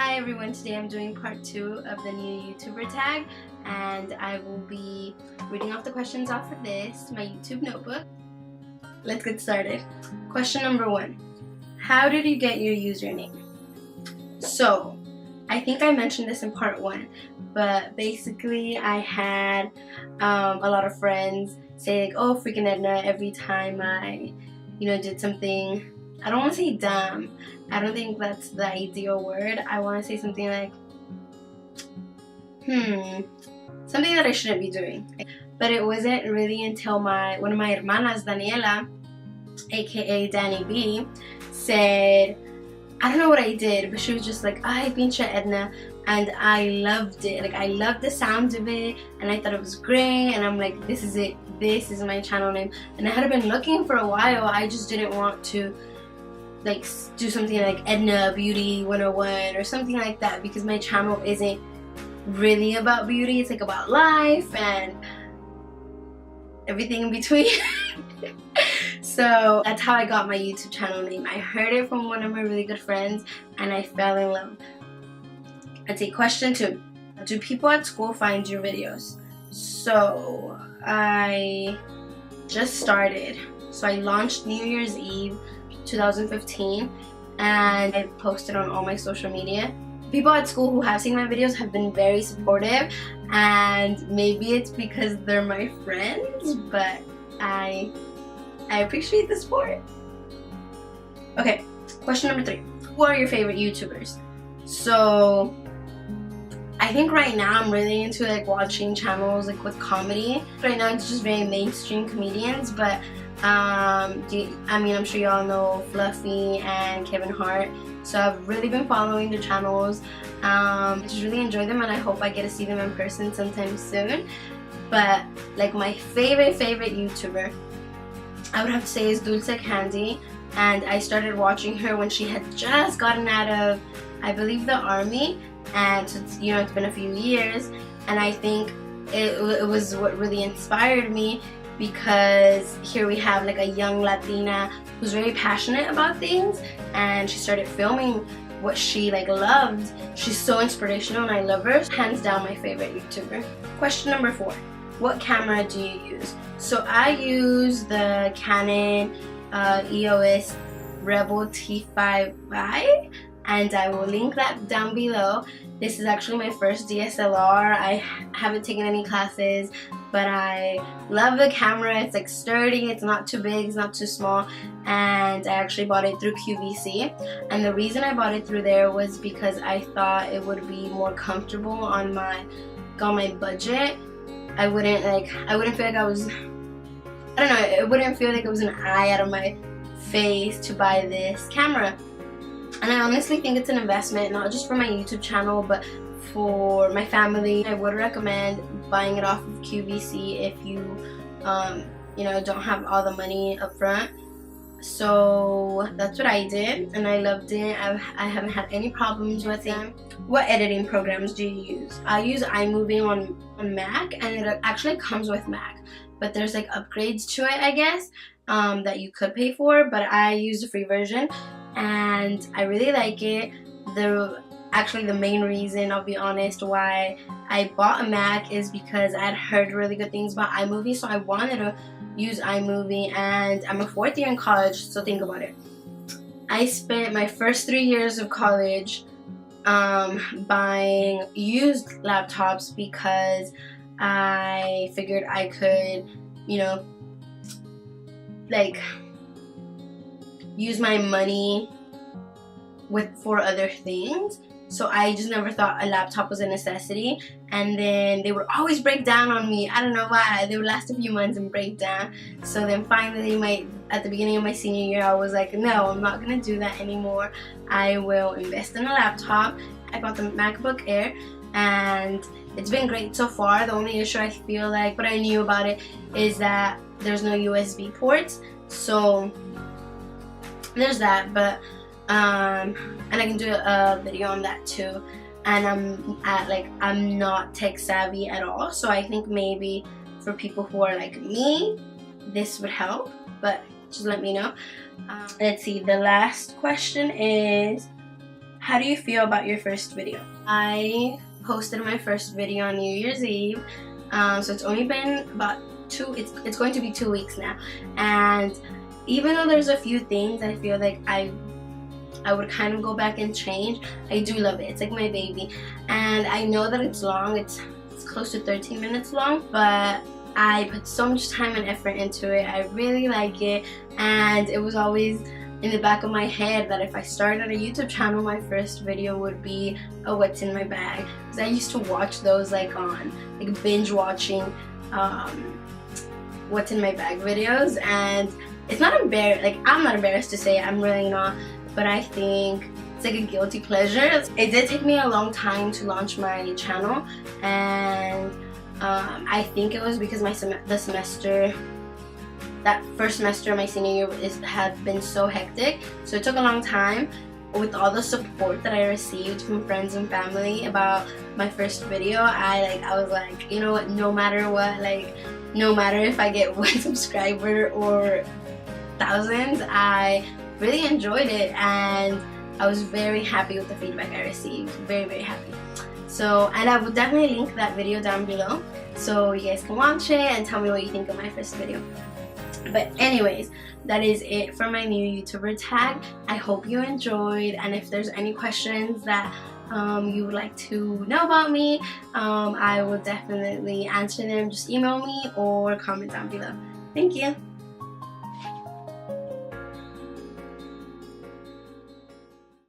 Hi everyone, today I'm doing part 2 of the new YouTuber tag, and I will be reading off the questions off of this, my YouTube notebook. Let's get started. Question number 1. How did you get your username? So, I think I mentioned this in part 1, but basically I had a lot of friends say like, oh freaking Edna, every time I, did something, I don't want to say dumb, I don't think that's the ideal word. I want to say something like, something that I shouldn't be doing. But it wasn't really until one of my hermanas, Daniela, aka Danny B, said, I don't know what I did, but she was just like, ay, pinche Edna, and I loved it. Like, I loved the sound of it, and I thought it was great, and I'm like, this is it. This is my channel name. And I had been looking for a while. I just didn't want to like do something like Edna Beauty 101 or something like that, because my channel isn't really about beauty. It's like about life and everything in between. So that's how I got my YouTube channel name. I heard it from one of my really good friends and I fell in love. Let's see, question 2. Do people at school find your videos? So I just started. So I launched New Year's Eve 2015 and I posted on all my social media. People at school who have seen my videos have been very supportive, and maybe it's because they're my friends, but I appreciate the support. Okay, question number 3. Who are your favorite YouTubers? So I think right now I'm really into like watching channels like with comedy. Right now it's just very mainstream comedians, but I'm sure y'all know Fluffy and Kevin Hart. So I've really been following the channels. I just really enjoy them, and I hope I get to see them in person sometime soon. But like my favorite YouTuber, I would have to say, is Dulce Candy, and I started watching her when she had just gotten out of, I believe, the army, and so it's been a few years, and I think it was what really inspired me, because here we have like a young Latina who's very passionate about things, and she started filming what she like loved. She's so inspirational and I love her. Hands down my favorite YouTuber. Question number 4. What camera do you use? So I use the Canon EOS Rebel T5i, and I will link that down below. This is actually my first DSLR. I haven't taken any classes, but I love the camera. It's like sturdy, it's not too big, it's not too small, and I actually bought it through QVC. And the reason I bought it through there was because I thought it would be more comfortable on my budget. I wouldn't feel like I was, I don't know, it wouldn't feel like it was an eye out of my face to buy this camera. And I honestly think it's an investment, not just for my YouTube channel, but for my family. I would recommend buying it off of QVC if you, don't have all the money up front. So that's what I did, and I loved it. I haven't had any problems with it. What editing programs do you use? I use iMovie on Mac, and it actually comes with Mac, but there's like upgrades to it, I guess, that you could pay for, but I use the free version and I really like it. Actually the main reason, I'll be honest, why I bought a Mac is because I had heard really good things about iMovie, so I wanted to use iMovie, and I'm a 4th year in college, so think about it. I spent my first 3 years of college buying used laptops because I figured I could, like use my money for other things. So I just never thought a laptop was a necessity, and then they would always break down on me. I don't know why. They would last a few months and break down. So then finally, at the beginning of my senior year, I was like, no, I'm not gonna do that anymore. I will invest in a laptop. I bought the MacBook Air, and it's been great so far. The only issue I feel like, but I knew about it, is that there's no USB ports. So there's that, but and I can do a video on that too. And I'm not tech savvy at all, so I think maybe for people who are like me, this would help, but just let me know. Let's see, the last question is, how do you feel about your first video? I posted my first video on New Year's Eve, so it's only been about it's going to be 2 weeks now, and even though there's a few things I feel like I would kind of go back and change, I do love it. It's like my baby, and I know that it's long. It's close to 13 minutes long, but I put so much time and effort into it. I really like it, and it was always in the back of my head that if I started a YouTube channel, my first video would be a what's in my bag, because I used to watch those like binge watching what's in my bag videos, and it's not I'm not embarrassed to say it, I'm really not, but I think it's like a guilty pleasure. It did take me a long time to launch my channel, and I think it was because that first semester of my senior year had been so hectic, so it took a long time. With all the support that I received from friends and family about my first video, I was like, you know what, no matter what, no matter if I get 1 subscriber or thousands, I really enjoyed it, and I was very happy with the feedback I received. Very, very happy. So, and I will definitely link that video down below so you guys can watch it and tell me what you think of my first video. But anyways, that is it for my new YouTuber tag. I hope you enjoyed, and if there's any questions that you would like to know about me, I will definitely answer them. Just email me or comment down below. Thank you.